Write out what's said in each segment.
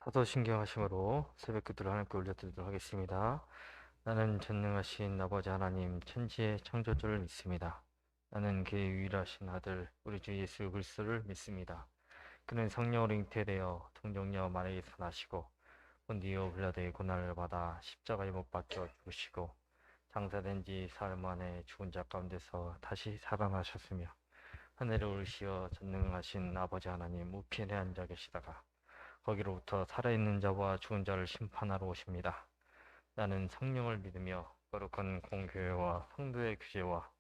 사도신경하심으로 새벽 기도를 하나님께 올려드리도록 하겠습니다. 나는 전능하신 아버지 하나님 천지의 창조주를 믿습니다. 나는 그의 유일하신 아들 우리 주 예수 그리스도를 믿습니다. 그는 성령으로 잉태되어 동정녀 마리아에서 나시고 본디오 빌라도의 고난을 받아 십자가에 못 박혀 죽으시고 장사된 지 사흘 만에 죽은 자 가운데서 다시 살아나셨으며 하늘에 오르시어 전능하신 아버지 하나님 우편에 앉아 계시다가 거기로부터 살아있는 자와 죽은 자를 심판하러 오십니다. 나는 성령을 믿으며 거룩한 공교회와 성도의 규제와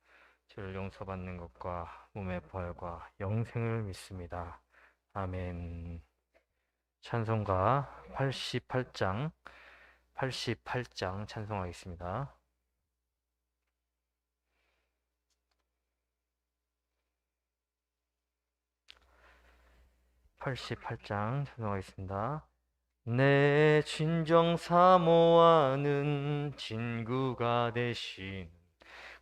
죄를 용서받는 것과 몸의 부활과 영생을 믿습니다. 아멘. 찬송가 88장 찬송하겠습니다. 88장 찬송하겠습니다. 내 진정 사모하는 친구가 되신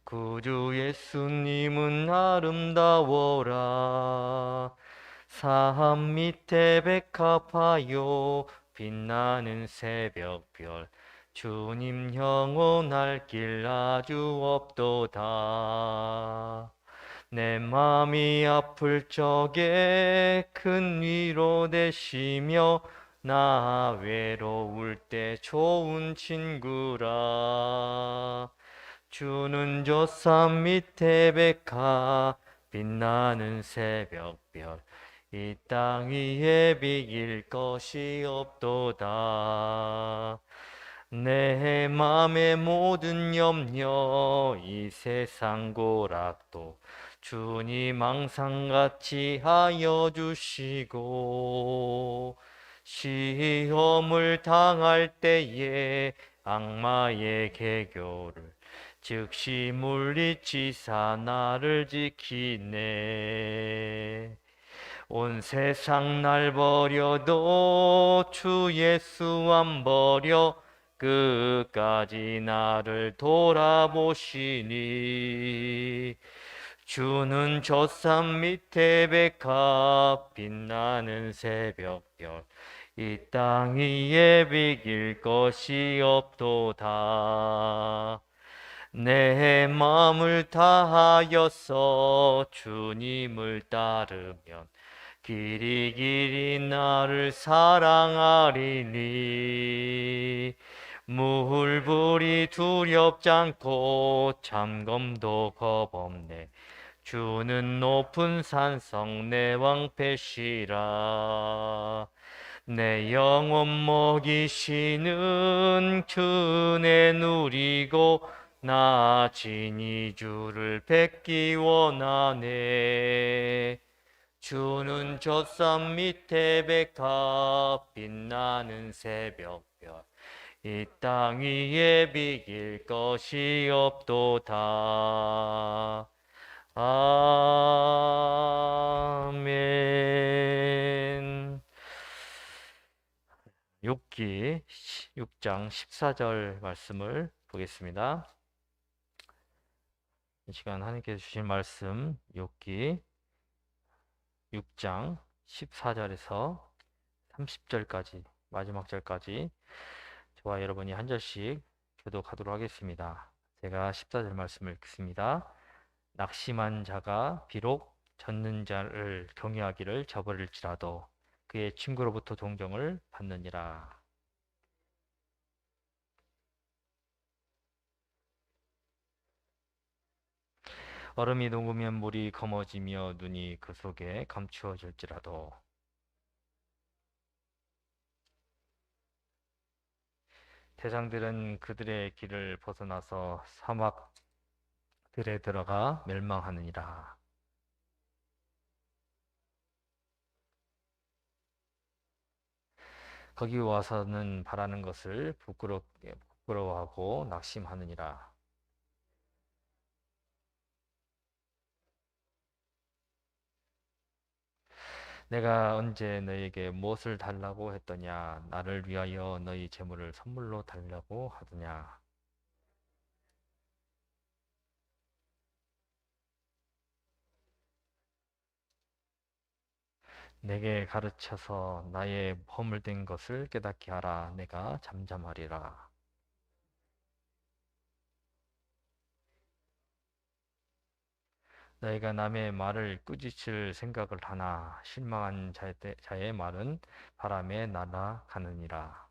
구주 예수님은 아름다워라. 삶 밑에 백합하여 빛나는 새벽별 주님 영원할 길 아주 없도다. 내 맘이 아플 적에 큰 위로 되시며 나 외로울 때 좋은 친구라. 주는 저 산 밑에 백합 빛나는 새벽별 이 땅 위에 비길 것이 없도다. 내 맘의 모든 염려 이 세상 고락도 주님 항상 같이 하여 주시고 시험을 당할 때에 악마의 개교를 즉시 물리치사 나를 지키네. 온 세상 날 버려도 주 예수 안 버려 끝까지 나를 돌아보시니. 주는 저 산 밑에 백합 빛나는 새벽별 이 땅 위에 비길 것이 없도다. 내 마음을 다하여서 주님을 따르면 길이 길이 나를 사랑하리니. 물불이 두렵지 않고 잠검도 겁없네. 주는 높은 산성 내 왕패시라. 내 영혼 먹이시는 주내 누리고 나 진히 주를 뵙기 원하네. 주는 저 산 밑에 백합 빛나는 새벽별 이 땅 위에 비길 것이 없도다. 아멘. 욥기 6장 14절 말씀을 보겠습니다. 이 시간 하나님께서 주신 말씀 욥기 6장 14절에서 30절까지 마지막 절까지 저와 여러분이 한 절씩 교독하도록 하겠습니다. 제가 14절 말씀을 읽습니다. 낙심한 자가 비록 젖는 자를 경외하기를 저버릴지라도 그의 친구로부터 동정을 받느니라. 얼음이 녹으면 물이 검어지며 눈이 그 속에 감추어질지라도 대장들은 그들의 길을 벗어나서 사막들에 들어가 멸망하느니라. 거기 와서는 바라는 것을 부끄러워하고 낙심하느니라. 내가 언제 너희에게 무엇을 달라고 했더냐? 나를 위하여 너희 재물을 선물로 달라고 하더냐? 내게 가르쳐서 나의 허물된 것을 깨닫게 하라. 내가 잠잠하리라. 너희가 남의 말을 꾸짖을 생각을 하나 실망한 자의 말은 바람에 날아가느니라.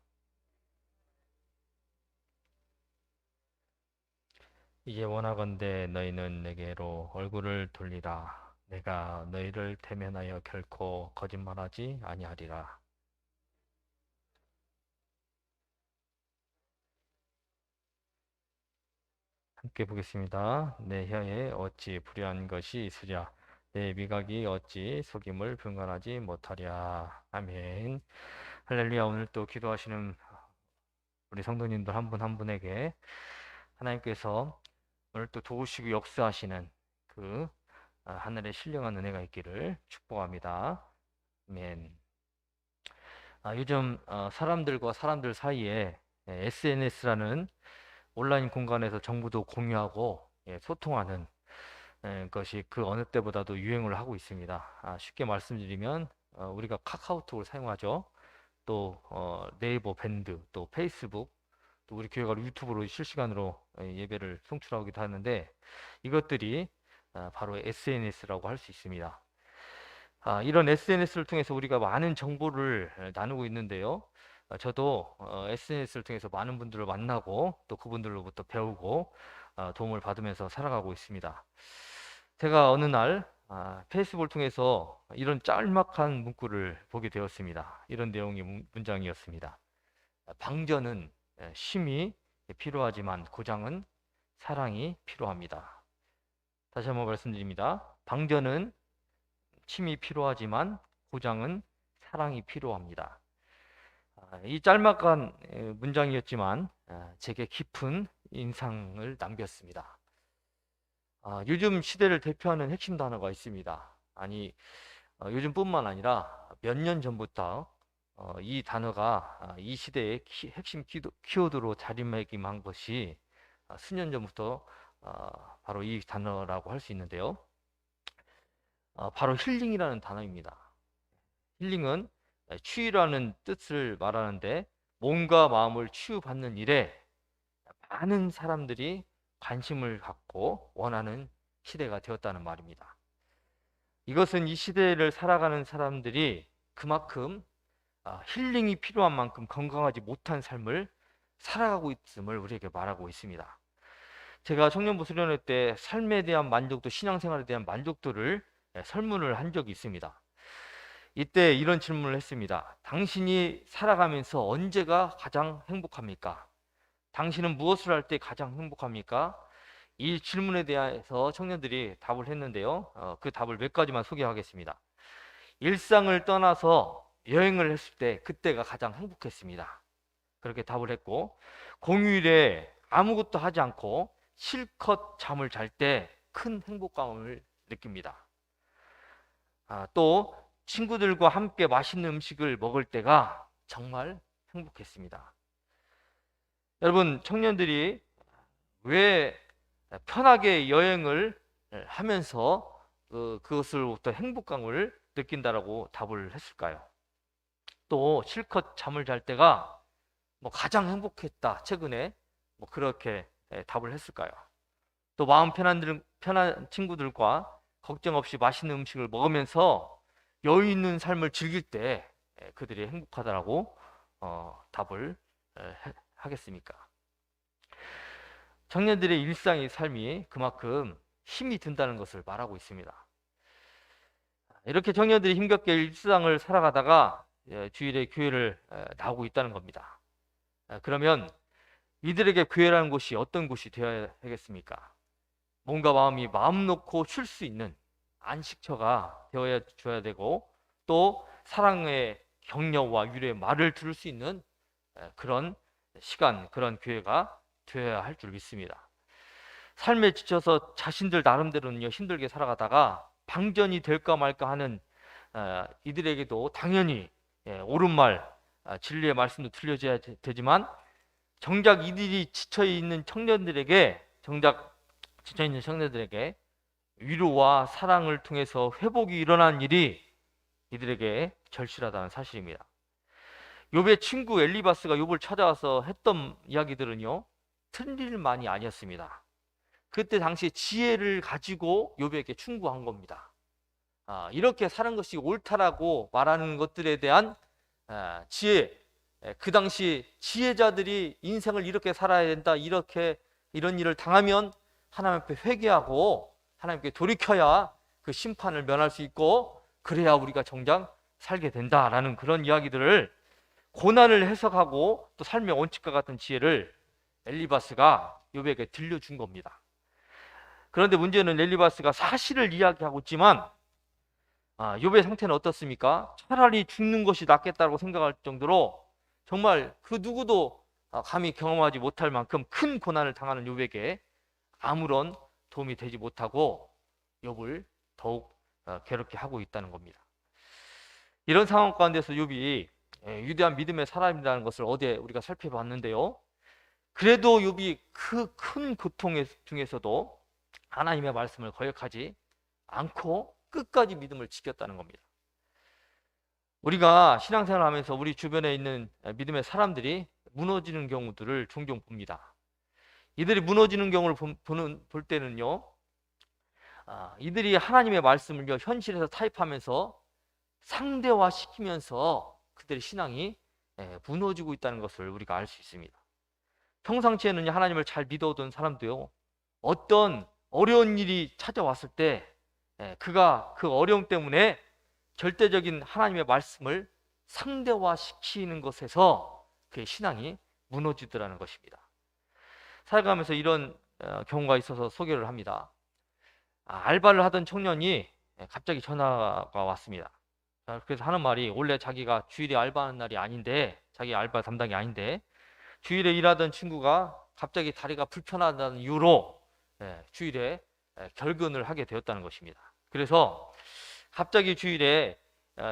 이제 원하건대 너희는 내게로 얼굴을 돌리라. 내가 너희를 대면하여 결코 거짓말하지 아니하리라. 함께 보겠습니다. 내 혀에 어찌 불의한 것이 있으랴. 내 미각이 어찌 속임을 분간하지 못하랴. 아멘. 할렐루야. 오늘 또 기도하시는 우리 성도님들 한 분 한 분에게 하나님께서 오늘 또 도우시고 역사하시는 그 하늘의 신령한 은혜가 있기를 축복합니다. 아멘. 요즘 사람들과 사람들 사이에 SNS라는 온라인 공간에서 정보도 공유하고 소통하는 것이 그 어느 때보다도 유행을 하고 있습니다. 쉽게 말씀드리면 우리가 카카오톡을 사용하죠. 또 네이버 밴드, 또 페이스북, 또 우리 교회가 유튜브로 실시간으로 예배를 송출하기도 하는데 이것들이 바로 SNS라고 할 수 있습니다. 이런 SNS를 통해서 우리가 많은 정보를 나누고 있는데요. 저도 SNS를 통해서 많은 분들을 만나고 또 그분들로부터 배우고 도움을 받으면서 살아가고 있습니다. 제가 어느 날 페이스북을 통해서 이런 짤막한 문구를 보게 되었습니다. 이런 내용의 문장이었습니다. 방전은 쉼이 필요하지만 고장은 사랑이 필요합니다. 다시 한번 말씀드립니다. 방전은 쉼이 필요하지만 고장은 사랑이 필요합니다. 이 짤막한 문장이었지만 제게 깊은 인상을 남겼습니다. 요즘 시대를 대표하는 핵심 단어가 있습니다. 요즘뿐만 아니라 몇 년 전부터 이 단어가 이 시대의 핵심 키워드로 자리매김한 것이 수년 전부터 바로 이 단어라고 할 수 있는데요. 바로 힐링이라는 단어입니다. 힐링은 치유라는 뜻을 말하는데 몸과 마음을 치유받는 일에 많은 사람들이 관심을 갖고 원하는 시대가 되었다는 말입니다. 이것은 이 시대를 살아가는 사람들이 그만큼 힐링이 필요한 만큼 건강하지 못한 삶을 살아가고 있음을 우리에게 말하고 있습니다. 제가 청년부 수련회 때 삶에 대한 만족도, 신앙생활에 대한 만족도를 설문을 한 적이 있습니다. 이때 이런 질문을 했습니다. 당신이 살아가면서 언제가 가장 행복합니까? 당신은 무엇을 할 때 가장 행복합니까? 이 질문에 대해서 청년들이 답을 했는데요. 그 답을 몇 가지만 소개하겠습니다. 일상을 떠나서 여행을 했을 때 그때가 가장 행복했습니다. 그렇게 답을 했고, 공휴일에 아무것도 하지 않고 실컷 잠을 잘 때 큰 행복감을 느낍니다. 또 친구들과 함께 맛있는 음식을 먹을 때가 정말 행복했습니다. 여러분, 청년들이 왜 편하게 여행을 하면서 그것으로부터 행복감을 느낀다라고 답을 했을까요? 또 실컷 잠을 잘 때가 가장 행복했다, 최근에 그렇게 답을 했을까요? 또 마음 편한 친구들과 걱정 없이 맛있는 음식을 먹으면서 여유 있는 삶을 즐길 때 그들이 행복하다라고 답을 하겠습니까? 청년들의 일상의 삶이 그만큼 힘이 든다는 것을 말하고 있습니다. 이렇게 청년들이 힘겹게 일상을 살아가다가 주일에 교회를 나오고 있다는 겁니다. 그러면 이들에게 교회라는 곳이 어떤 곳이 되어야 하겠습니까? 몸과 마음이 마음 놓고 쉴 수 있는 안식처가 되어야 줘야 되고, 또 사랑의 격려와 위로의 말을 들을 수 있는 그런 시간, 그런 교회가 되어야 할 줄 믿습니다. 삶에 지쳐서 자신들 나름대로는요 힘들게 살아가다가 방전이 될까 말까 하는 이들에게도 당연히 옳은 말, 진리의 말씀도 들려줘야 되지만 정작 이들이 지쳐있는 청년들에게 위로와 사랑을 통해서 회복이 일어난 일이 이들에게 절실하다는 사실입니다. 욥의 친구 엘리바스가 욥을 찾아와서 했던 이야기들은요, 틀린 일만이 아니었습니다. 그때 당시에 지혜를 가지고 욥에게 충고한 겁니다. 이렇게 사는 것이 옳다라고 말하는 것들에 대한 지혜, 그 당시 지혜자들이 인생을 이렇게 살아야 된다, 이런 일을 당하면 하나님 앞에 회개하고 하나님께 돌이켜야 그 심판을 면할 수 있고, 그래야 우리가 정작 살게 된다라는 그런 이야기들을, 고난을 해석하고 또 삶의 원칙과 같은 지혜를 엘리바스가 욥에게 들려준 겁니다. 그런데 문제는 엘리바스가 사실을 이야기하고 있지만 욥의 상태는 어떻습니까? 차라리 죽는 것이 낫겠다고 생각할 정도로 정말 그 누구도 감히 경험하지 못할 만큼 큰 고난을 당하는 욥에게 아무런 도움이 되지 못하고 욥을 더욱 괴롭게 하고 있다는 겁니다. 이런 상황 가운데서 욥이 위대한 믿음의 사람이라는 것을 어제 우리가 살펴봤는데요. 그래도 욥이 그 큰 고통 중에서도 하나님의 말씀을 거역하지 않고 끝까지 믿음을 지켰다는 겁니다. 우리가 신앙생활을 하면서 우리 주변에 있는 믿음의 사람들이 무너지는 경우들을 종종 봅니다. 이들이 무너지는 경우를 볼 때는요, 이들이 하나님의 말씀을 현실에서 타입하면서 상대화시키면서 그들의 신앙이 무너지고 있다는 것을 우리가 알 수 있습니다. 평상시에는 하나님을 잘 믿어오던 사람도요, 어떤 어려운 일이 찾아왔을 때 그가 그 어려움 때문에 절대적인 하나님의 말씀을 상대화시키는 것에서 그의 신앙이 무너지더라는 것입니다. 살아가면서 이런 경우가 있어서 소개를 합니다. 알바를 하던 청년이 갑자기 전화가 왔습니다. 그래서 하는 말이, 원래 자기가 주일에 알바하는 날이 아닌데, 자기 알바 담당이 아닌데, 주일에 일하던 친구가 갑자기 다리가 불편하다는 이유로 주일에 결근을 하게 되었다는 것입니다. 그래서 갑자기 주일에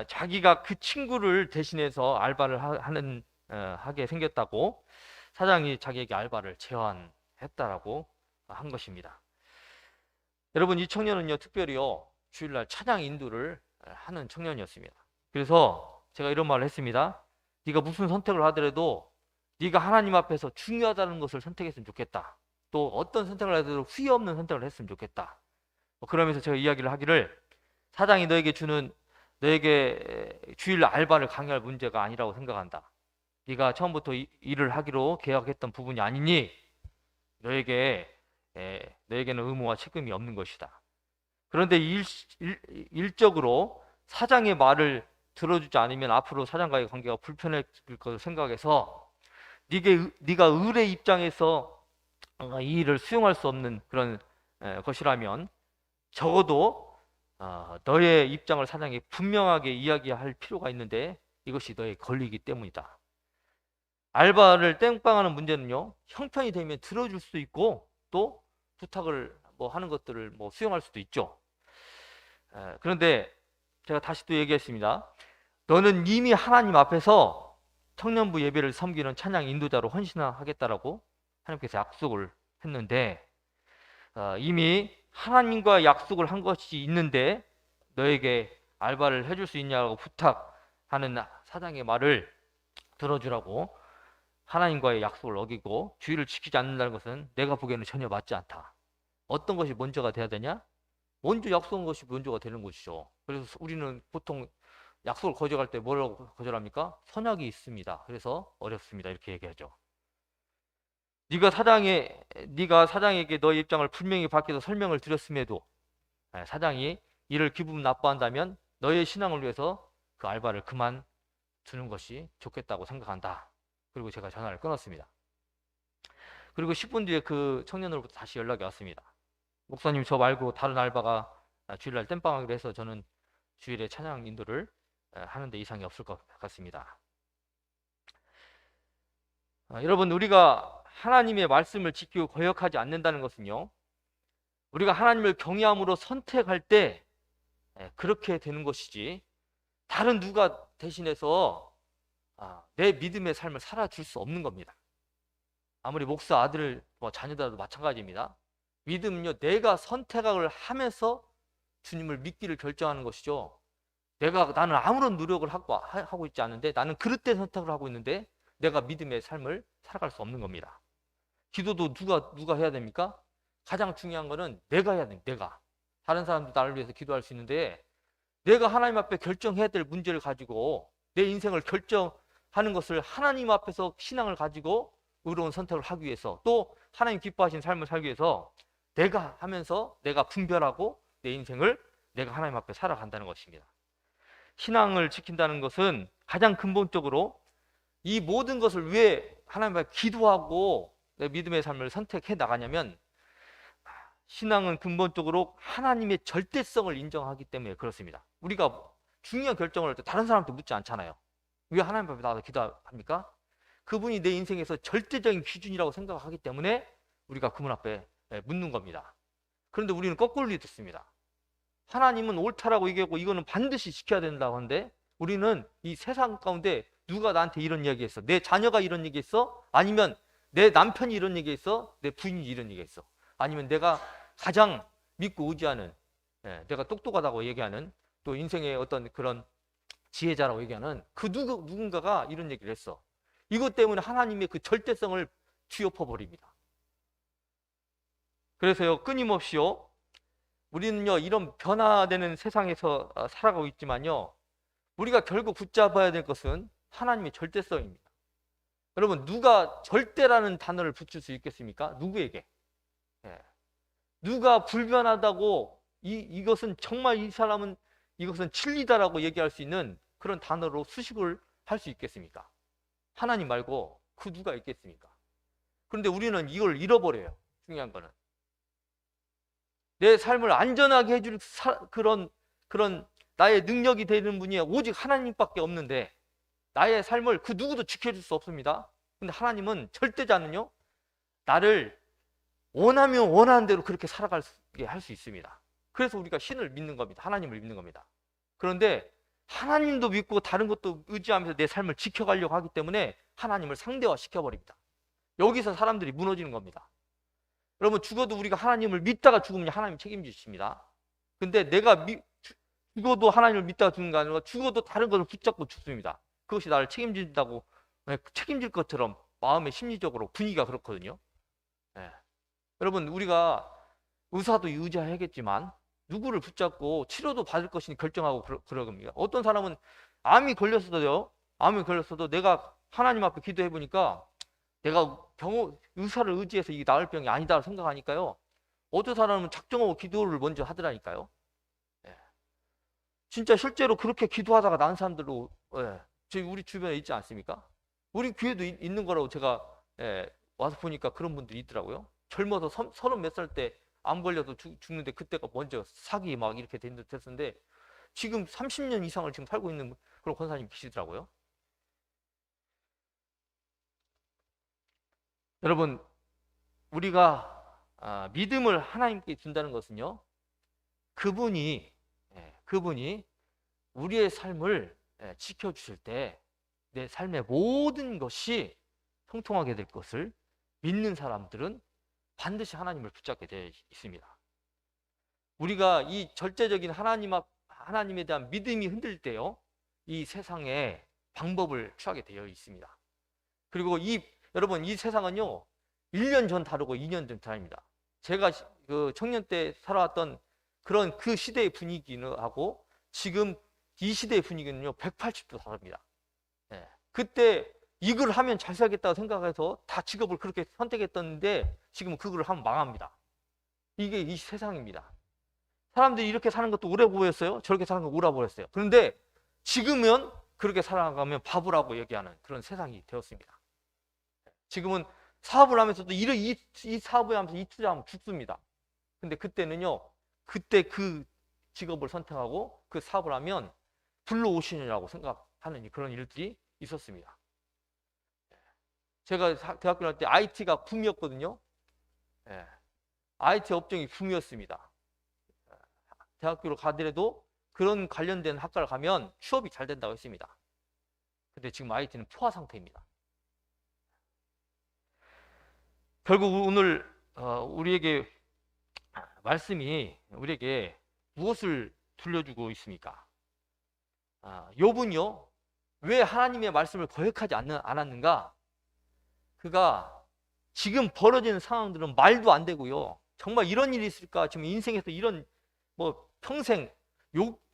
자기가 그 친구를 대신해서 알바를 하게 생겼다고 사장이 자기에게 알바를 제안했다라고 한 것입니다. 여러분, 이 청년은요, 특별히요, 주일날 찬양 인도를 하는 청년이었습니다. 그래서 제가 이런 말을 했습니다. 네가 무슨 선택을 하더라도 네가 하나님 앞에서 중요하다는 것을 선택했으면 좋겠다. 또 어떤 선택을 하더라도 후회 없는 선택을 했으면 좋겠다. 그러면서 제가 이야기를 하기를, 사장이 너에게 주일 알바를 강요할 문제가 아니라고 생각한다. 네가 처음부터 일을 하기로 계약했던 부분이 아니니 너에게는 의무와 책임이 없는 것이다. 그런데 일적으로 사장의 말을 들어주지 않으면 앞으로 사장과의 관계가 불편해질 것을 생각해서 네가 을의 입장에서 이 일을 수용할 수 없는 그런 것이라면 적어도 너의 입장을 사장에게 분명하게 이야기할 필요가 있는데 이것이 너의 권리이기 때문이다. 알바를 땡빵하는 문제는요, 형편이 되면 들어줄 수도 있고 또 부탁을 하는 것들을 수용할 수도 있죠. 그런데 제가 다시 또 얘기했습니다. 너는 이미 하나님 앞에서 청년부 예배를 섬기는 찬양 인도자로 헌신하겠다라고 하나님께서 약속을 했는데, 이미 하나님과 약속을 한 것이 있는데 너에게 알바를 해줄 수 있냐고 부탁하는 사장의 말을 들어주라고 하나님과의 약속을 어기고 주의를 지키지 않는다는 것은 내가 보기에는 전혀 맞지 않다. 어떤 것이 먼저가 돼야 되냐? 먼저 약속한 것이 먼저가 되는 것이죠. 그래서 우리는 보통 약속을 거절할 때 뭐라고 거절합니까? 선약이 있습니다. 그래서 어렵습니다. 이렇게 얘기하죠. 네가 사장에게 너의 입장을 분명히 밝혀서 설명을 드렸음에도 사장이 이를 기분 나빠한다면 너의 신앙을 위해서 그 알바를 그만두는 것이 좋겠다고 생각한다. 그리고 제가 전화를 끊었습니다. 그리고 10분 뒤에 그 청년으로부터 다시 연락이 왔습니다. 목사님, 저 말고 다른 알바가 주일날 땜빵하기로 해서 저는 주일에 찬양 인도를 하는데 이상이 없을 것 같습니다. 여러분, 우리가 하나님의 말씀을 지키고 거역하지 않는다는 것은요, 우리가 하나님을 경외함으로 선택할 때 그렇게 되는 것이지, 다른 누가 대신해서 내 믿음의 삶을 살아줄 수 없는 겁니다. 아무리 목사 아들 자녀들도 마찬가지입니다. 믿음은요, 내가 선택을 하면서 주님을 믿기를 결정하는 것이죠. 나는 아무런 노력을 하고 있지 않은데, 나는 그릇된 선택을 하고 있는데 내가 믿음의 삶을 살아갈 수 없는 겁니다. 기도도 누가 해야 됩니까? 가장 중요한 거는 내가 해야 됩니다. 내가. 다른 사람도 나를 위해서 기도할 수 있는데, 내가 하나님 앞에 결정해야 될 문제를 가지고 내 인생을 결정하는 것을 하나님 앞에서 신앙을 가지고 의로운 선택을 하기 위해서, 또 하나님 기뻐하시는 삶을 살기 위해서 내가 하면서 내가 분별하고 내 인생을 내가 하나님 앞에 살아간다는 것입니다. 신앙을 지킨다는 것은 가장 근본적으로 이 모든 것을 왜 하나님 앞에 기도하고 내 믿음의 삶을 선택해 나가냐면, 신앙은 근본적으로 하나님의 절대성을 인정하기 때문에 그렇습니다. 우리가 중요한 결정을 할 때 다른 사람한테 묻지 않잖아요. 왜 하나님 앞에 나가서 기도합니까? 그분이 내 인생에서 절대적인 기준이라고 생각하기 때문에 우리가 그분 앞에 묻는 겁니다. 그런데 우리는 거꾸로 듣습니다. 하나님은 옳다라고 얘기하고 이거는 반드시 지켜야 된다고 하는데, 우리는 이 세상 가운데 누가 나한테 이런 얘기했어? 내 자녀가 이런 얘기했어? 아니면 내 남편이 이런 얘기했어? 내 부인이 이런 얘기했어? 아니면 내가 가장 믿고 의지하는, 내가 똑똑하다고 얘기하는, 또 인생의 어떤 그런 지혜자라고 얘기하는 그 누군가가 이런 얘기를 했어. 이것 때문에 하나님의 그 절대성을 뒤엎어 버립니다. 그래서요, 끊임없이요, 우리는요, 이런 변화되는 세상에서 살아가고 있지만요, 우리가 결국 붙잡아야 될 것은 하나님의 절대성입니다. 여러분, 누가 절대라는 단어를 붙일 수 있겠습니까? 누구에게? 예. 누가 불변하다고 이것은 정말 이 사람은 이것은 진리다라고 얘기할 수 있는 그런 단어로 수식을 할 수 있겠습니까? 하나님 말고 그 누가 있겠습니까? 그런데 우리는 이걸 잃어버려요. 중요한 거는 내 삶을 안전하게 해줄 그런 나의 능력이 되는 분이 오직 하나님밖에 없는데, 나의 삶을 그 누구도 지켜줄 수 없습니다. 근데 하나님은 절대자는요, 나를 원하면 원하는 대로 그렇게 살아가게 할 수 있습니다. 그래서 우리가 신을 믿는 겁니다. 하나님을 믿는 겁니다. 그런데 하나님도 믿고 다른 것도 의지하면서 내 삶을 지켜가려고 하기 때문에 하나님을 상대화 시켜버립니다. 여기서 사람들이 무너지는 겁니다. 여러분, 죽어도 우리가 하나님을 믿다가 죽으면 하나님 책임지십니다. 근데 내가 죽어도 하나님을 믿다가 죽는 게 아니라 죽어도 다른 것을 붙잡고 죽습니다. 그것이 나를 책임진다고, 책임질 것처럼 마음의 심리적으로 분위기가 그렇거든요. 네. 여러분, 우리가 의사도 의지해야겠지만 누구를 붙잡고 치료도 받을 것이니 결정하고 그러겁니다. 어떤 사람은 암이 걸렸어도 내가 하나님 앞에 기도해 보니까 내가 의사를 의지해서 이게 나을 병이 아니다 생각하니까요, 어떤 사람은 작정하고 기도를 먼저 하더라니까요. 예. 진짜 실제로 그렇게 기도하다가 난 사람들도 우리 주변에 있지 않습니까? 우리 교회도 있는 거라고 제가 와서 보니까 그런 분들이 있더라고요. 젊어서 30 몇 살 때 암 걸려서 죽는데 그때가 먼저 사기 막 이렇게 됐었는데, 지금 30년 이상을 지금 살고 있는 그런 권사님 계시더라고요. 여러분, 우리가 믿음을 하나님께 준다는 것은요, 그분이 우리의 삶을 지켜주실 때 내 삶의 모든 것이 통통하게 될 것을 믿는 사람들은 반드시 하나님을 붙잡게 되어 있습니다. 우리가 이 절대적인 하나님에 대한 믿음이 흔들릴 때요, 이 세상에 방법을 취하게 되어 있습니다. 그리고 여러분, 이 세상은요, 1년 전 다르고 2년 전 다릅니다. 제가 그 청년 때 살아왔던 그런 그 시대의 분위기는 하고 지금 이 시대의 분위기는요, 180도 다릅니다. 네. 그때 이걸 하면 잘 살겠다고 생각해서 다 직업을 그렇게 선택했었는데 지금은 그걸 하면 망합니다. 이게 이 세상입니다. 사람들이 이렇게 사는 것도 오래 보였어요. 저렇게 사는 거 오래 보였어요. 그런데 지금은 그렇게 살아가면 바보라고 얘기하는 그런 세상이 되었습니다. 지금은 사업을 하면서도 이 사업을 하면서 이 투자하면 죽습니다. 근데 그때는요, 그때 그 직업을 선택하고 그 사업을 하면 불로오신이라고 생각하는 그런 일들이 있었습니다. 제가 대학교 갈 때 IT가 붐이었거든요. IT 업종이 붐이었습니다. 대학교를 가더라도 그런 관련된 학과를 가면 취업이 잘 된다고 했습니다. 근데 지금 IT는 포화 상태입니다. 결국 오늘 우리에게 말씀이 우리에게 무엇을 들려주고 있습니까? 욥은요, 왜 하나님의 말씀을 거역하지 않았는가? 그가 지금 벌어지는 상황들은 말도 안 되고요. 정말 이런 일이 있을까? 지금 인생에서 이런 뭐 평생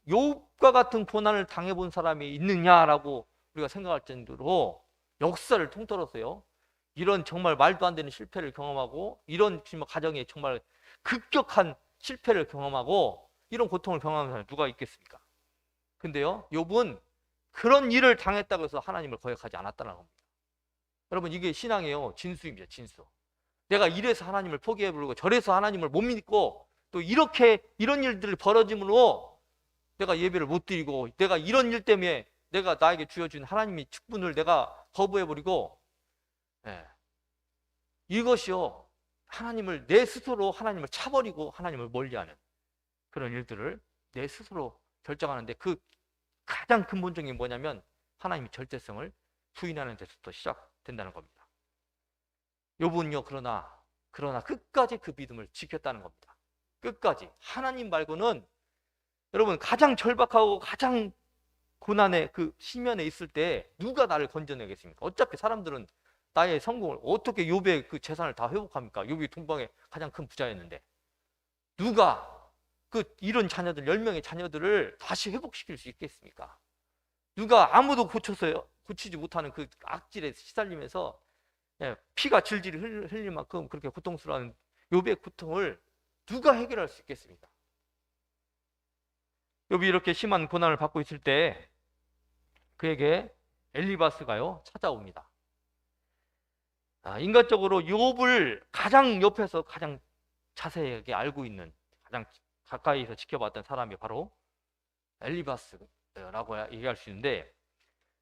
욥과 같은 고난을 당해본 사람이 있느냐라고 우리가 생각할 정도로 역사를 통틀어서요. 이런 정말 말도 안 되는 실패를 경험하고 이런 정말 가정에 정말 급격한 실패를 경험하고 이런 고통을 경험하는 사람이 누가 있겠습니까? 근데요, 욥은 그런 일을 당했다고 해서 하나님을 거역하지 않았다는 겁니다. 여러분, 이게 신앙이에요. 진수입니다. 진수. 내가 이래서 하나님을 포기해버리고 저래서 하나님을 못 믿고 또 이렇게 이런 일들이 벌어짐으로 내가 예배를 못 드리고 내가 이런 일 때문에 내가 나에게 주어진 하나님의 축분을 내가 거부해버리고, 예, 이것이요, 하나님을 내 스스로 하나님을 차버리고 하나님을 멀리하는 그런 일들을 내 스스로 결정하는데 그 가장 근본적인 게 뭐냐면 하나님의 절대성을 부인하는 데서부터 시작된다는 겁니다. 욥은요, 그러나 끝까지 그 믿음을 지켰다는 겁니다. 끝까지. 하나님 말고는 여러분, 가장 절박하고 가장 고난의 그 시면에 있을 때 누가 나를 건져내겠습니까? 어차피 사람들은 나의 성공을 어떻게 욥의 그 재산을 다 회복합니까? 욥이 동방의 가장 큰 부자였는데 누가 그 이런 자녀들 10명의 자녀들을 다시 회복시킬 수 있겠습니까? 누가 아무도 고치지 못하는 그 악질에 시달리면서, 예, 피가 질질 흘릴 만큼 그렇게 고통스러운 욥의 고통을 누가 해결할 수 있겠습니까? 욥이 이렇게 심한 고난을 받고 있을 때 그에게 엘리바스가요 찾아옵니다. 인간적으로 욥을 가장 옆에서 가장 자세하게 알고 있는, 가장 가까이서 지켜봤던 사람이 바로 엘리바스라고 얘기할 수 있는데,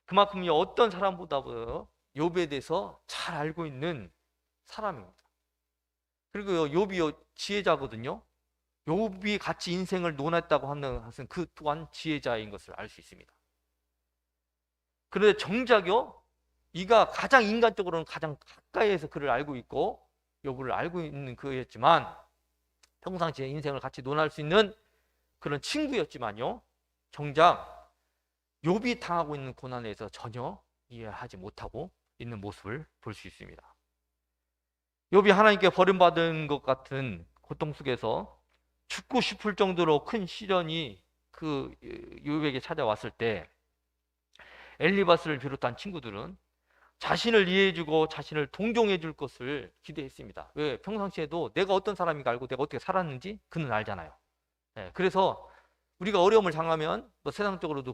그만큼 어떤 사람보다도 욥에 대해서 잘 알고 있는 사람입니다. 그리고 욥이 지혜자거든요. 욥이 같이 인생을 논했다고 하는 것은 그 또한 지혜자인 것을 알 수 있습니다. 그런데 정작요, 이가 가장 인간적으로는 가장 가까이에서 그를 알고 있고 욥을 알고 있는 그였지만, 평상시에 인생을 같이 논할 수 있는 그런 친구였지만요, 정작 욥이 당하고 있는 고난에 대해서 전혀 이해하지 못하고 있는 모습을 볼 수 있습니다. 욥이 하나님께 버림받은 것 같은 고통 속에서 죽고 싶을 정도로 큰 시련이 그 욥에게 찾아왔을 때 엘리바스를 비롯한 친구들은 자신을 이해해주고 자신을 동정해줄 것을 기대했습니다. 왜? 평상시에도 내가 어떤 사람인가 알고 내가 어떻게 살았는지 그는 알잖아요. 네, 그래서 우리가 어려움을 당하면 뭐 세상적으로도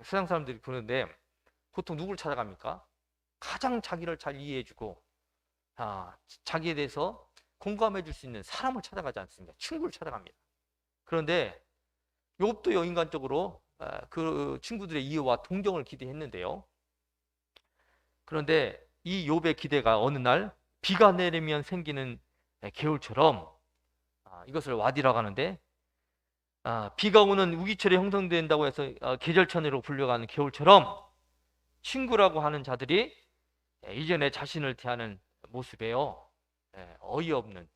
세상 사람들이 그러는데 보통 누굴 찾아갑니까? 가장 자기를 잘 이해해주고 자기에 대해서 공감해줄 수 있는 사람을 찾아가지 않습니다. 친구를 찾아갑니다. 그런데 욥도 인간적으로 그 친구들의 이해와 동정을 기대했는데요. 그런데 이 욥의 기대가 어느 날 비가 내리면 생기는 개울처럼, 이것을 와디라고 하는데, 비가 오는 우기철에 형성된다고 해서 계절천으로 불려가는 개울처럼 친구라고 하는 자들이 이전에 자신을 대하는 모습에요, 어이없는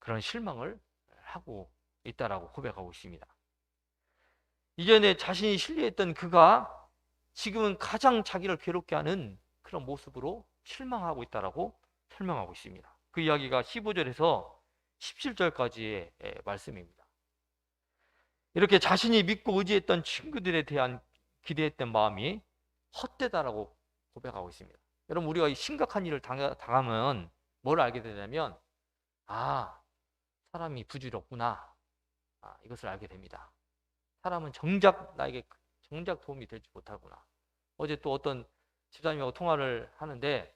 그런 실망을 하고 있다라고 고백하고 있습니다. 이전에 자신이 신뢰했던 그가 지금은 가장 자기를 괴롭게 하는 그런 모습으로 실망하고 있다라고 설명하고 있습니다. 그 이야기가 15절에서 17절까지의 말씀입니다. 이렇게 자신이 믿고 의지했던 친구들에 대한 기대했던 마음이 헛되다라고 고백하고 있습니다. 여러분, 우리가 심각한 일을 당하면 뭘 알게 되냐면, 사람이 부질없구나, 이것을 알게 됩니다. 사람은 정작 나에게 정작 도움이 되지 못하구나. 어제 또 어떤 집사님하고 통화를 하는데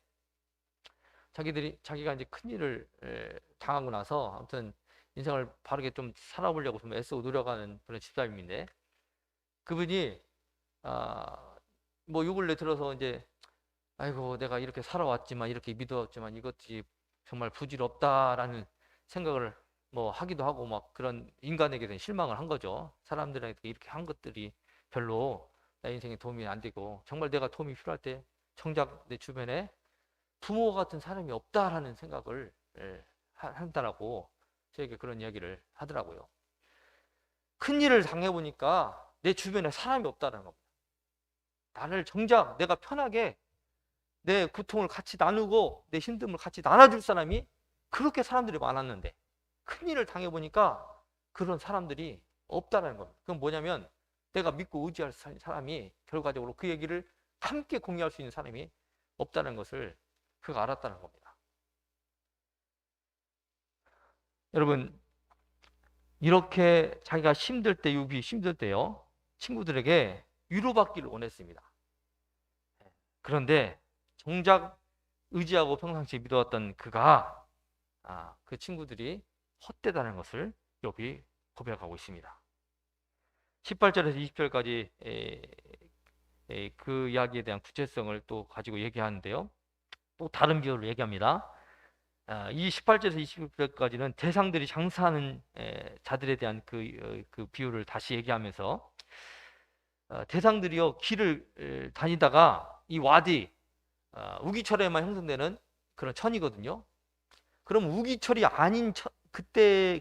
자기가 이제 큰일을 당하고 나서 아무튼 인생을 바르게 좀 살아보려고 좀 애쓰고 노력하는 그런 집사님인데, 그분이 뭐 요 근래 들어서 이제 아이고 내가 이렇게 살아왔지만 이렇게 믿어왔지만 이것이 정말 부질없다라는 생각을 뭐 하기도 하고 막 그런 인간에게 대한 실망을 한 거죠. 사람들에게 이렇게 한 것들이 별로 내 인생에 도움이 안 되고 정말 내가 도움이 필요할 때 정작 내 주변에 부모 같은 사람이 없다라는 생각을 한다라고 저에게 그런 이야기를 하더라고요. 큰일을 당해보니까 내 주변에 사람이 없다는 겁니다. 나를 정작 내가 편하게 내 고통을 같이 나누고 내 힘듦을 같이 나눠줄 사람이 그렇게 사람들이 많았는데 큰일을 당해보니까 그런 사람들이 없다는 겁니다. 그건 뭐냐면 내가 믿고 의지할 사람이 결과적으로 그 얘기를 함께 공유할 수 있는 사람이 없다는 것을 그가 알았다는 겁니다. 여러분, 이렇게 자기가 힘들 때, 욥이 힘들 때요, 친구들에게 위로받기를 원했습니다. 그런데 정작 의지하고 평상시에 믿어왔던 그가 그 친구들이 헛되다는 것을 욥이 고백하고 있습니다. 18절에서 20절까지 그 이야기에 대한 구체성을 또 가지고 얘기하는데요. 또 다른 비유를 얘기합니다. 이 18절에서 20절까지는 대상들이 장사하는 자들에 대한 그 비유를 다시 얘기하면서 대상들이요 길을 다니다가 이 와디 우기철에만 형성되는 그런 천이거든요. 그럼 우기철이 아닌 그때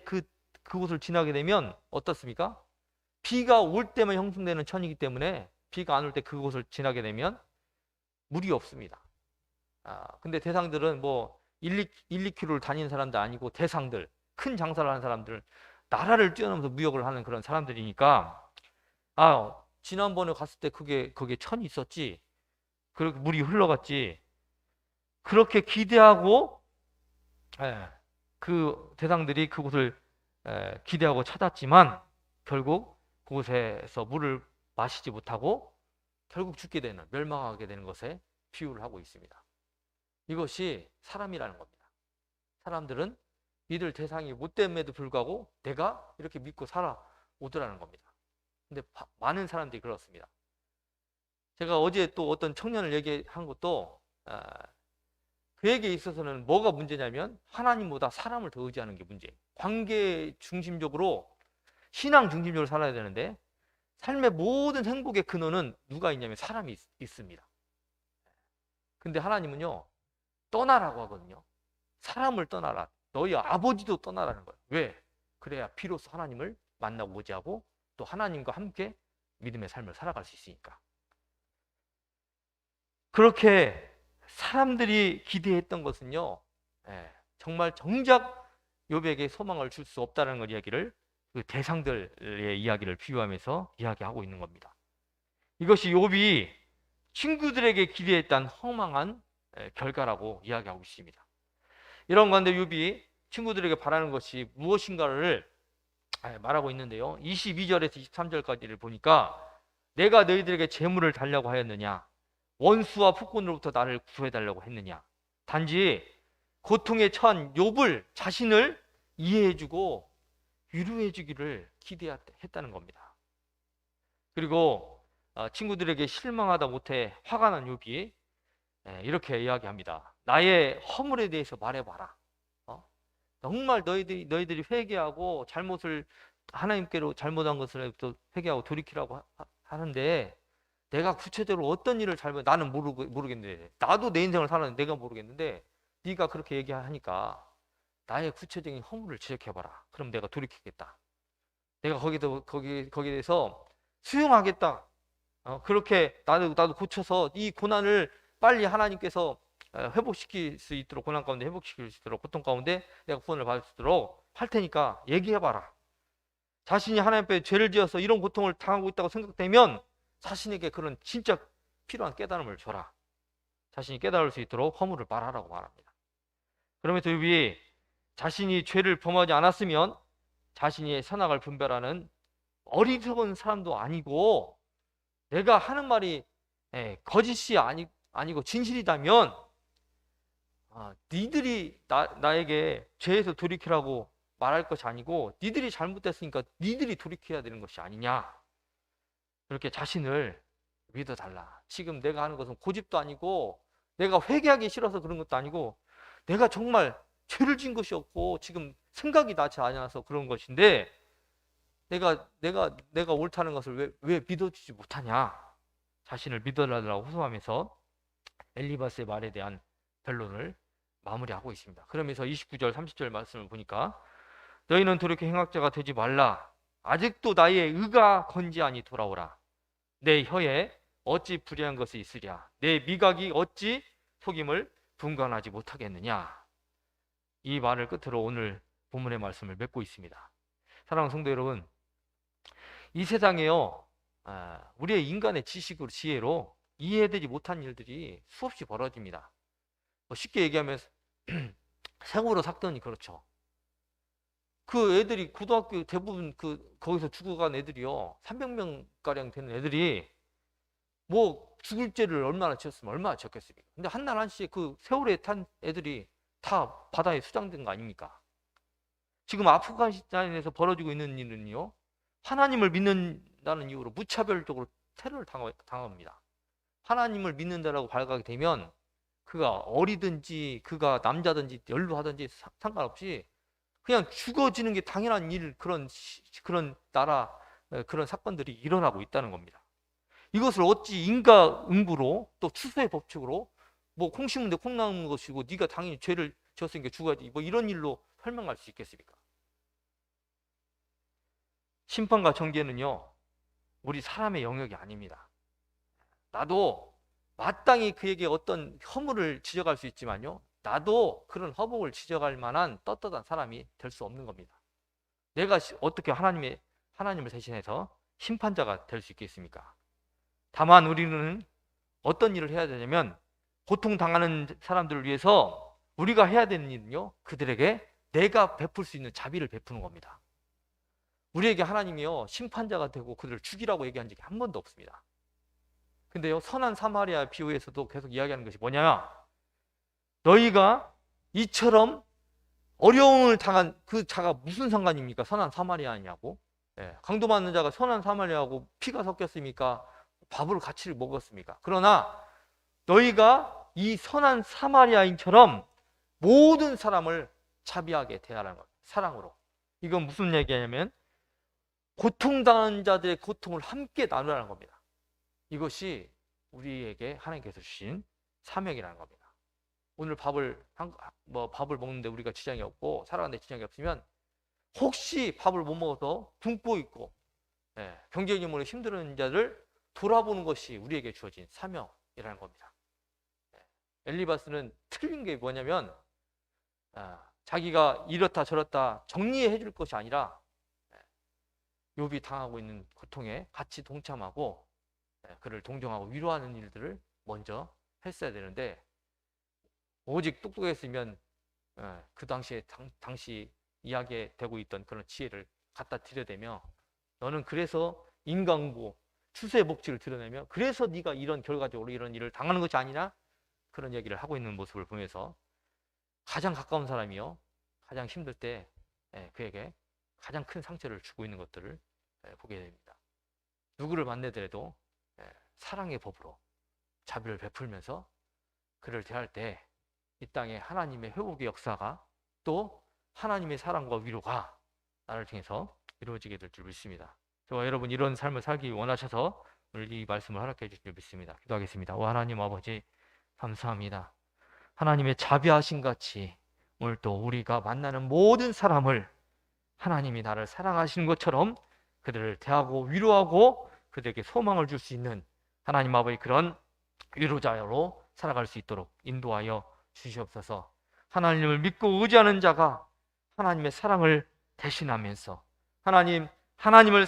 그곳을 지나게 되면 어떻습니까? 비가 올 때만 형성되는 천이기 때문에 비가 안 올 때 그곳을 지나게 되면 물이 없습니다. 근데 대상들은 뭐 1, 2km를 다니는 사람도 아니고 대상들, 큰 장사를 하는 사람들, 나라를 뛰어넘어서 무역을 하는 그런 사람들이니까 지난번에 갔을 때 거기에 천이 있었지, 그렇게 물이 흘러갔지, 그렇게 기대하고 그 대상들이 그곳을 기대하고 찾았지만 결국 그곳에서 물을 마시지 못하고 결국 죽게 되는, 멸망하게 되는 것에 비유를 하고 있습니다. 이것이 사람이라는 겁니다. 사람들은 믿을 대상이 못됨에도 불구하고 내가 이렇게 믿고 살아오더라는 겁니다. 근데 많은 사람들이 그렇습니다. 제가 어제 또 어떤 청년을 얘기한 것도 그에게 있어서는 뭐가 문제냐면 하나님보다 사람을 더 의지하는 게 문제예요. 관계 중심적으로, 신앙 중심적으로 살아야 되는데 삶의 모든 행복의 근원은 누가 있냐면 사람이 있습니다. 근데 하나님은요 떠나라고 하거든요. 사람을 떠나라. 너희 아버지도 떠나라는 거예요. 왜? 그래야 비로소 하나님을 만나고 의지하고 또 하나님과 함께 믿음의 삶을 살아갈 수 있으니까. 그렇게 사람들이 기대했던 것은요, 정말 정작 욥에게 소망을 줄 수 없다는 걸 이야기를, 그 대상들의 이야기를 비유하면서 이야기하고 있는 겁니다. 이것이 욥이 친구들에게 기대했던 허망한 결과라고 이야기하고 있습니다. 이런 가운데 욥이 친구들에게 바라는 것이 무엇인가를 말하고 있는데요. 22절에서 23절까지를 보니까 내가 너희들에게 재물을 달라고 하였느냐, 원수와 폭군으로부터 나를 구해달라고 했느냐, 단지 고통에 처한 욥을 자신을 이해해주고 위로해주기를 기대했다는 겁니다. 그리고 친구들에게 실망하다 못해 화가 난 욥이 이렇게 이야기합니다. 나의 허물에 대해서 말해봐라. 정말 너희들이 회개하고 하나님께로 잘못한 것을 또 회개하고 돌이키라고 하는데 내가 구체적으로 어떤 일을 나는 모르겠는데, 나도 내 인생을 살았는데 내가 모르겠는데 네가 그렇게 얘기하니까 나의 구체적인 허물을 지적해봐라. 그럼 내가 돌이키겠다. 내가 거기에 대해서 수용하겠다. 그렇게 나도 고쳐서 이 고난을 빨리 하나님께서 회복시킬 수 있도록, 고난 가운데 회복시킬 수 있도록, 고통 가운데 내가 구원을 받을 수 있도록 할 테니까 얘기해봐라. 자신이 하나님 앞에 죄를 지어서 이런 고통을 당하고 있다고 생각되면 자신에게 그런 진짜 필요한 깨달음을 줘라. 자신이 깨달을 수 있도록 허물을 말하라고 말합니다. 그러면서 욥이 자신이 죄를 범하지 않았으면 자신이 선악을 분별하는 어리석은 사람도 아니고, 내가 하는 말이 거짓이 아니고 진실이다면 니들이 나에게 죄에서 돌이키라고 말할 것이 아니고 니들이 잘못됐으니까 니들이 돌이켜야 되는 것이 아니냐, 그렇게 자신을 믿어달라. 지금 내가 하는 것은 고집도 아니고 내가 회개하기 싫어서 그런 것도 아니고 내가 정말 죄를 지은 것이 없고 지금 생각이 나지 않아서 그런 것인데 내가 옳다는 것을 왜 믿어주지 못하냐, 자신을 믿어달라고 호소하면서 엘리바스의 말에 대한 변론을 마무리하고 있습니다. 그러면서 29절 30절 말씀을 보니까 너희는 돌이켜 행악자가 되지 말라. 아직도 나의 의가 건지하니 돌아오라. 내 혀에 어찌 불의한 것이 있으랴. 내 미각이 어찌 속임을 분간하지 못하겠느냐. 이 말을 끝으로 오늘 본문의 말씀을 맺고 있습니다. 사랑하는 성도 여러분, 이 세상에요, 우리의 인간의 지식으로, 지혜로 이해되지 못한 일들이 수없이 벌어집니다. 쉽게 얘기하면 생으로 삭더니 그렇죠. 그 애들이 고등학교 대부분 거기서 죽어간 애들이요, 300명 가량 되는 애들이 뭐 죽을 죄를 얼마나 지었으면 얼마나 지었겠습니까? 근데 한날 한시에 그 세월에 탄 애들이 다 바다에 수장된 거 아닙니까? 지금 아프가니스탄에서 벌어지고 있는 일은요, 하나님을 믿는다는 이유로 무차별적으로 테러를 당합니다. 하나님을 믿는다라고 발각이 되면 그가 어리든지 그가 남자든지 연루하든지 상관없이 그냥 죽어지는 게 당연한 그런 나라, 그런 사건들이 일어나고 있다는 겁니다. 이것을 어찌 인과응보로 또 추수의 법칙으로 뭐 콩 심은데 콩 나는 것이고 네가 당연히 죄를 지었으니까 죽어야지 뭐 이런 일로 설명할 수 있겠습니까? 심판과 정죄는요, 우리 사람의 영역이 아닙니다. 나도 마땅히 그에게 어떤 허물을 지적할 수 있지만요, 나도 그런 허물을 지적할 만한 떳떳한 사람이 될 수 없는 겁니다. 내가 어떻게 하나님을 대신해서 심판자가 될 수 있겠습니까? 다만 우리는 어떤 일을 해야 되냐면, 고통당하는 사람들을 위해서 우리가 해야 되는 일은요, 그들에게 내가 베풀 수 있는 자비를 베푸는 겁니다. 우리에게 하나님이요, 심판자가 되고 그들을 죽이라고 얘기한 적이 한 번도 없습니다. 근데요, 선한 사마리아 비유에서도 계속 이야기하는 것이 뭐냐? 너희가 이처럼 어려움을 당한 그 자가 무슨 상관입니까? 선한 사마리아냐고? 강도 맞는 자가 선한 사마리아하고 피가 섞였습니까? 밥을 같이 먹었습니까? 그러나 너희가 이 선한 사마리아인처럼 모든 사람을 자비하게 대하라는 겁니다. 사랑으로. 이건 무슨 얘기냐면 고통당하는 자들의 고통을 함께 나누라는 겁니다. 이것이 우리에게 하나님께서 주신 사명이라는 겁니다. 오늘 밥을 먹는데 우리가 지장이 없고 살아가는데 지장이 없으면 혹시 밥을 못 먹어서 굶고 있고 경제적으로 힘든 자를 돌아보는 것이 우리에게 주어진 사명이라는 겁니다. 엘리바스는 틀린 게 뭐냐면 자기가 이렇다 저렇다 정리해 줄 것이 아니라 욥이 당하고 있는 고통에 같이 동참하고 그를 동정하고 위로하는 일들을 먼저 했어야 되는데, 오직 똑똑했으면 그 당시에 당시 이야기되고 있던 그런 지혜를 갖다 들여대며, 너는 그래서 인간고 추수의 복지를 드러내며 그래서 네가 이런 결과적으로 이런 일을 당하는 것이 아니라, 그런 얘기를 하고 있는 모습을 보면서 가장 가까운 사람이요, 가장 힘들 때 그에게 가장 큰 상처를 주고 있는 것들을 보게 됩니다. 누구를 만나더라도 사랑의 법으로 자비를 베풀면서 그를 대할 때 이 땅에 하나님의 회복의 역사가, 또 하나님의 사랑과 위로가 나를 통해서 이루어지게 될 줄 믿습니다. 저와 여러분 이런 삶을 살기 원하셔서 오늘 이 말씀을 허락해 주실 줄 믿습니다. 기도하겠습니다. 오 하나님 아버지, 감사합니다. 하나님의 자비하신 같이 오늘 또 우리가 만나는 모든 사람을 하나님이 나를 사랑하시는 것처럼 그들을 대하고 위로하고 그들에게 소망을 줄 수 있는 하나님 아버지 그런 위로자로 살아갈 수 있도록 인도하여 주시옵소서. 하나님을 믿고 의지하는 자가 하나님의 사랑을 대신하면서 하나님께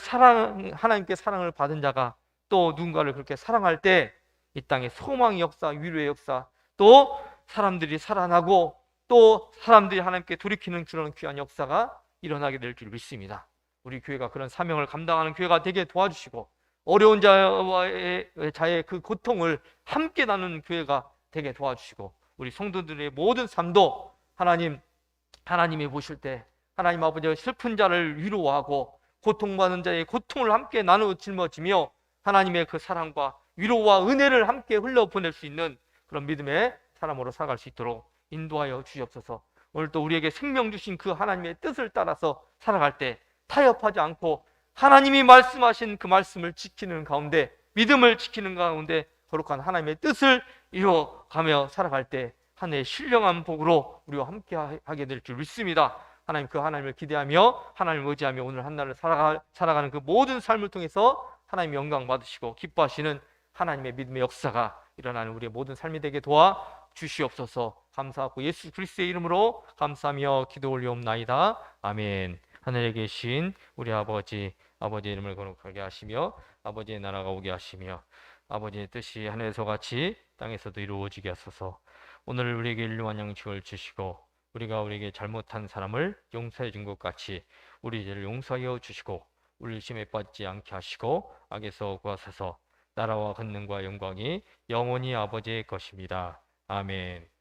사랑을 받은 자가 또 누군가를 그렇게 사랑할 때 이 땅에 소망의 역사, 위로의 역사, 또 사람들이 살아나고 또 사람들이 하나님께 돌이키는 그런 귀한 역사가 일어나게 될 줄 믿습니다. 우리 교회가 그런 사명을 감당하는 교회가 되게 도와주시고, 어려운 자의 그 고통을 함께 나누는 교회가 되게 도와주시고, 우리 성도들의 모든 삶도 하나님이 보실 때 하나님 아버지의 슬픈 자를 위로하고 고통받는 자의 고통을 함께 나누어 짊어지며 하나님의 그 사랑과 위로와 은혜를 함께 흘려보낼 수 있는 그런 믿음의 사람으로 살아갈 수 있도록 인도하여 주시옵소서. 오늘 또 우리에게 생명 주신 그 하나님의 뜻을 따라서 살아갈 때 타협하지 않고 하나님이 말씀하신 그 말씀을 지키는 가운데, 믿음을 지키는 가운데 거룩한 하나님의 뜻을 이루어가며 살아갈 때 한 해의 신령한 복으로 우리와 함께 하게 될 줄 믿습니다. 하나님 그 하나님을 기대하며 하나님을 의지하며 오늘 한날을 살아가는 그 모든 삶을 통해서 하나님 영광 받으시고 기뻐하시는 하나님의 믿음의 역사가 일어나는 우리의 모든 삶이 되게 도와 주시옵소서. 감사하고 예수 그리스도의 이름으로 감사하며 기도 올리옵나이다. 아멘. 하늘에 계신 우리 아버지의 이름을 거룩하게 하시며 아버지의 나라가 오게 하시며 아버지의 뜻이 하늘에서 같이 땅에서도 이루어지게 하소서. 오늘 우리에게 일용할 양식을 주시고 우리가 우리에게 잘못한 사람을 용서해 준 것 같이 우리 죄를 용서하여 주시고 우리를 시험에 빠지지 않게 하시고 악에서 구하소서. 나라와 권능과 영광이 영원히 아버지의 것입니다. 아멘.